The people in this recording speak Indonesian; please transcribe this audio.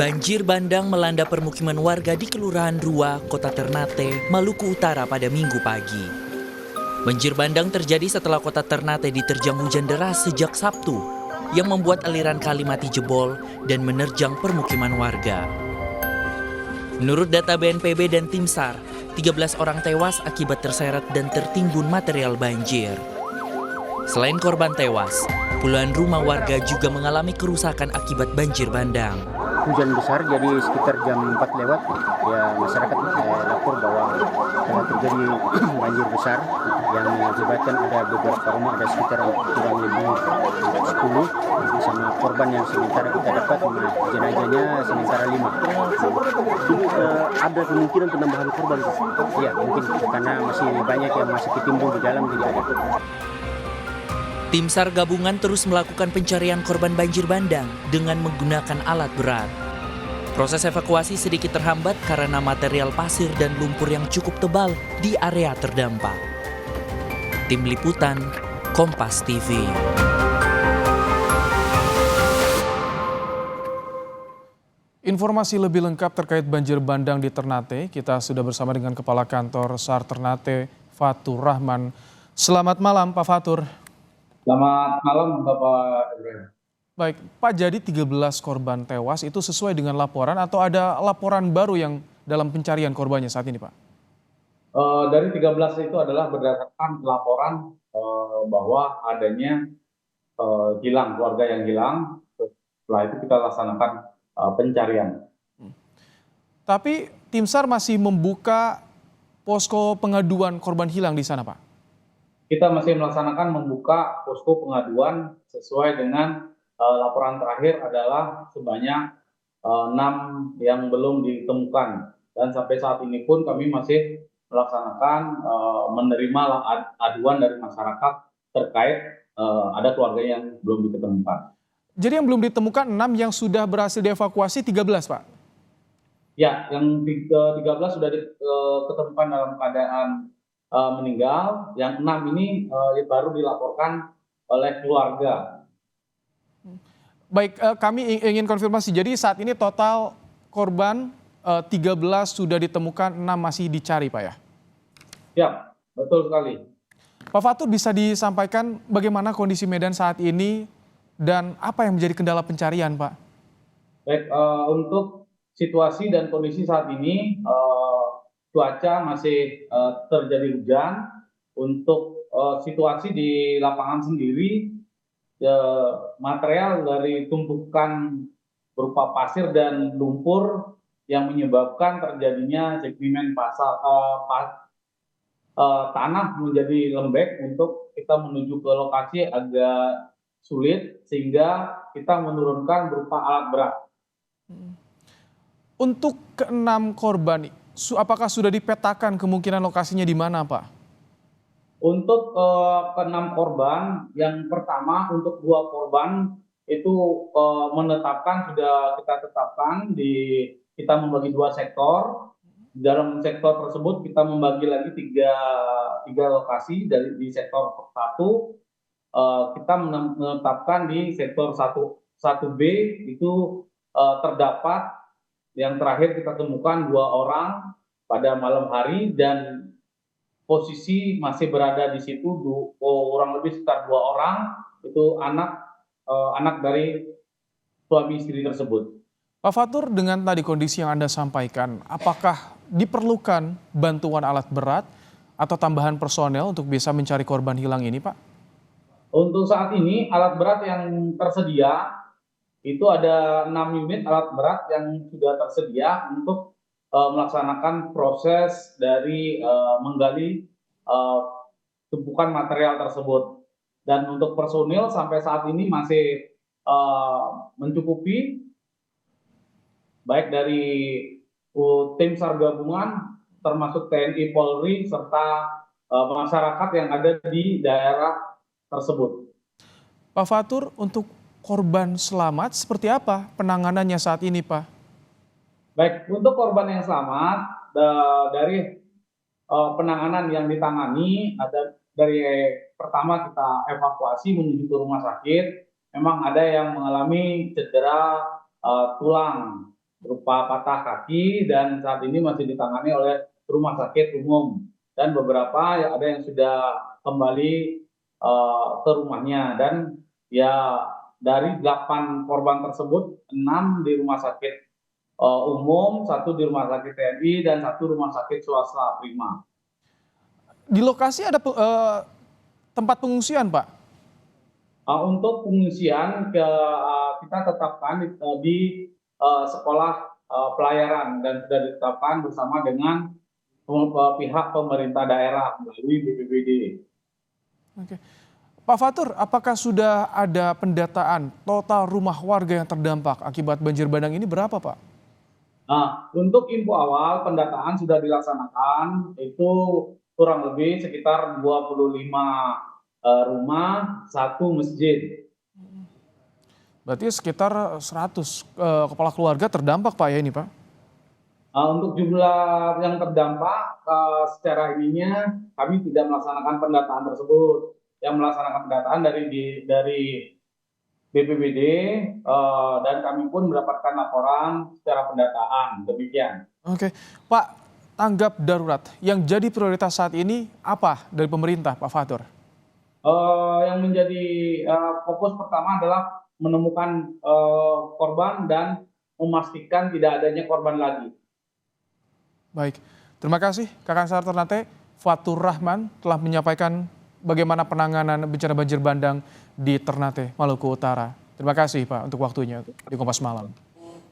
Banjir bandang melanda permukiman warga di Kelurahan Rua, Kota Ternate, Maluku Utara pada Minggu pagi. Banjir bandang terjadi setelah Kota Ternate diterjang hujan deras sejak Sabtu, yang membuat aliran kali mati jebol dan menerjang permukiman warga. Menurut data BNPB dan Tim SAR, 13 orang tewas akibat terseret dan tertimbun material banjir. Selain korban tewas, puluhan rumah warga juga mengalami kerusakan akibat banjir bandang. Hujan besar, jadi sekitar jam 4 lewat, ya masyarakat lapor bahwa telah terjadi banjir besar yang mengakibatkan ada beberapa rumah, ada sekitar kurang lebih 10 sama korban yang sementara kita dapat, jenazahnya sementara 5. Ada kemungkinan penambahan korban? Ya mungkin, karena masih banyak yang masih ketimbun di dalam, jadi ada. Tim SAR gabungan terus melakukan pencarian korban banjir bandang dengan menggunakan alat berat. Proses evakuasi sedikit terhambat karena material pasir dan lumpur yang cukup tebal di area terdampak. Tim Liputan, Kompas TV. Informasi lebih lengkap terkait banjir bandang di Ternate, kita sudah bersama dengan Kepala Kantor SAR Ternate, Fatur Rahman. Selamat malam, Pak Fatur. Selamat malam, Bapak Ibrahim. Baik, Pak, jadi 13 korban tewas itu sesuai dengan laporan atau ada laporan baru yang dalam pencarian korbannya saat ini, Pak? Dari 13 itu adalah berdasarkan laporan bahwa adanya hilang, keluarga yang hilang. Setelah itu kita laksanakan pencarian. Tapi tim SAR masih membuka posko pengaduan korban hilang di sana, Pak? Kita masih melaksanakan membuka posko pengaduan sesuai dengan laporan terakhir adalah sebanyak 6 yang belum ditemukan. Dan sampai saat ini pun kami masih melaksanakan menerima aduan dari masyarakat terkait ada keluarga yang belum ditemukan. Jadi yang belum ditemukan 6, yang sudah berhasil dievakuasi 13, Pak? Ya, yang 13 sudah ditemukan dalam keadaan meninggal, yang 6 ini baru dilaporkan oleh keluarga. Baik, kami ingin konfirmasi, jadi saat ini total korban 13 sudah ditemukan, 6 masih dicari, Pak ya? Ya, betul sekali. Pak Fatur, bisa disampaikan bagaimana kondisi Medan saat ini dan apa yang menjadi kendala pencarian, Pak? Baik, untuk situasi dan kondisi saat ini, cuaca masih terjadi hujan. Untuk situasi di lapangan sendiri, material dari tumpukan berupa pasir dan lumpur yang menyebabkan terjadinya sedimen tanah menjadi lembek. Untuk kita menuju ke lokasi agak sulit, sehingga kita menurunkan berupa alat berat. Untuk ke-6 korban, apakah sudah dipetakan kemungkinan lokasinya di mana, Pak? Untuk ke-6 korban, yang pertama untuk 2 korban itu sudah kita tetapkan kita membagi 2 sektor. Dalam sektor tersebut kita membagi lagi tiga lokasi. Di sektor 1 kita menetapkan di sektor 1B itu terdapat, yang terakhir kita temukan 2 orang pada malam hari, dan posisi masih berada di situ kurang lebih sekitar 2 orang, itu anak dari suami istri tersebut. Pak Fatur, dengan tadi kondisi yang Anda sampaikan, apakah diperlukan bantuan alat berat atau tambahan personel untuk bisa mencari korban hilang ini, Pak? Untuk saat ini alat berat yang tersedia itu ada 6 unit alat berat yang sudah tersedia untuk melaksanakan proses dari menggali tumpukan material tersebut. Dan untuk personil sampai saat ini masih mencukupi, baik dari tim SAR gabungan termasuk TNI, Polri, serta masyarakat yang ada di daerah tersebut. Pak Fatur, untuk korban selamat seperti apa penanganannya saat ini, Pak? Baik, untuk korban yang selamat, dari penanganan yang ditangani, ada dari pertama kita evakuasi menuju ke rumah sakit. Memang ada yang mengalami cedera tulang, berupa patah kaki dan saat ini masih ditangani oleh rumah sakit umum. Dan beberapa ada yang sudah kembali ke rumahnya. Dan ya dari 8 korban tersebut, 6 di rumah sakit umum, 1 di rumah sakit TNI, dan 1 rumah sakit swasta Prima. Di lokasi ada tempat pengungsian, Pak? Untuk pengungsian kita tetapkan di sekolah pelayaran dan sudah ditetapkan bersama dengan pihak pemerintah daerah melalui BPBD. Oke. Pak Fatur, apakah sudah ada pendataan total rumah warga yang terdampak akibat banjir bandang ini berapa, Pak? Nah, untuk info awal pendataan sudah dilaksanakan, itu kurang lebih sekitar 25 rumah, 1 masjid. Berarti sekitar 100 kepala keluarga terdampak, Pak, ya ini, Pak? Untuk jumlah yang terdampak secara ininya kami tidak melaksanakan pendataan tersebut. Yang melaksanakan pendataan dari BPBD dan kami pun mendapatkan laporan secara pendataan. Demikian. Oke, Pak, tanggap darurat yang jadi prioritas saat ini apa dari pemerintah, Pak Fatur? Yang menjadi fokus pertama adalah menemukan korban dan memastikan tidak adanya korban lagi. Baik, terima kasih Kakang Sar Ternate, Fatur Rahman telah menyampaikan bagaimana penanganan bencana banjir bandang di Ternate, Maluku Utara. Terima kasih Pak untuk waktunya di Kompas Malam.